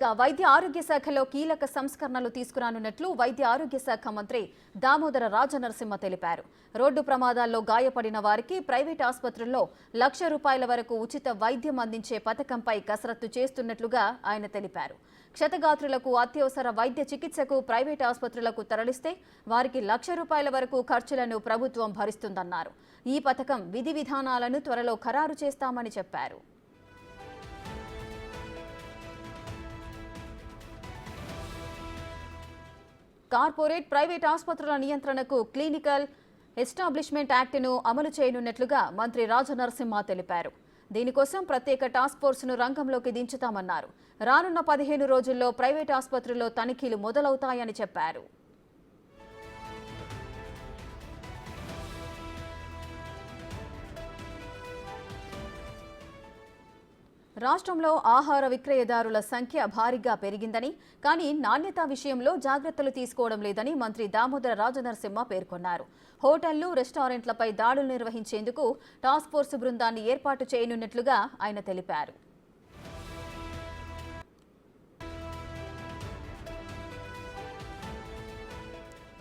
వైద్య ఆరోగ్య శాఖలో కీలక సంస్కరణలు తీసుకురానున్నట్లు వైద్య ఆరోగ్య శాఖ మంత్రి దామోదర రాజనరసింహ తెలిపారు. రోడ్డు ప్రమాదాల్లో గాయపడిన వారికి ప్రైవేట్ ఆసుపత్రుల్లో ₹1,00,000 వరకు ఉచిత వైద్యం అందించే పథకంపై కసరత్తు చేస్తున్నట్లుగా ఆయన తెలిపారు. క్షతగాత్రులకు అత్యవసర వైద్య చికిత్సకు ప్రైవేట్ ఆసుపత్రులకు తరలిస్తే వారికి ₹1,00,000 వరకు ఖర్చులను ప్రభుత్వం భరిస్తుందన్నారు. ఈ పథకం విధి విధానాలను త్వరలో ఖరారు చేస్తామని చెప్పారు. కార్పొరేట్ ప్రైవేట్ ఆసుపత్రుల నియంత్రణకు క్లినికల్ ఎస్టాబ్లిష్మెంట్ యాక్ట్ను అమలు చేయనున్నట్లుగా మంత్రి రాజనరసింహ తెలిపారు. దీనికోసం ప్రత్యేక టాస్క్ ఫోర్స్ను రంగంలోకి దించుతామన్నారు. రానున్న 15 రోజుల్లో ప్రైవేట్ ఆసుపత్రుల్లో తనిఖీలు మొదలవుతాయని చెప్పారు. రాష్ట్రంలో ఆహార విక్రయదారుల సంఖ్య భారీగా పెరిగిందని, కానీ నాణ్యత విషయంలో జాగ్రత్తలు తీసుకోవడం లేదని మంత్రి దామోదర రాజనరసింహ పేర్కొన్నారు. హోటళ్లు, రెస్టారెంట్లపై దాడులు నిర్వహించేందుకు టాస్క్ ఫోర్స్ బృందాన్ని ఏర్పాటు చేయనున్నట్లుగా ఆయన తెలిపారు.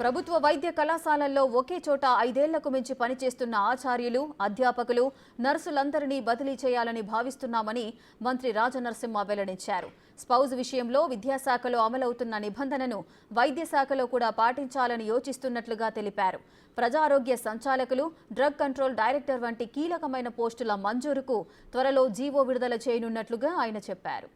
ప్రభుత్వ వైద్య కళాశాలల్లో ఒకే చోట 5 ఏళ్లకు మించి పనిచేస్తున్న ఆచార్యులు, అధ్యాపకులు, నర్సులందరినీ బదిలీ చేయాలని భావిస్తున్నామని మంత్రి రాజనరసింహ వెల్లడించారు. స్పౌజ్ విషయంలో విద్యాశాఖలో అమలవుతున్న నిబంధనను వైద్య శాఖలో కూడా పాటించాలని యోచిస్తున్నట్లుగా తెలిపారు. ప్రజారోగ్య సంచాలకులు, డ్రగ్ కంట్రోల్ డైరెక్టర్ వంటి కీలకమైన పోస్టుల మంజూరుకు త్వరలో జీవో విడుదల చేయనున్నట్లుగా ఆయన చెప్పారు.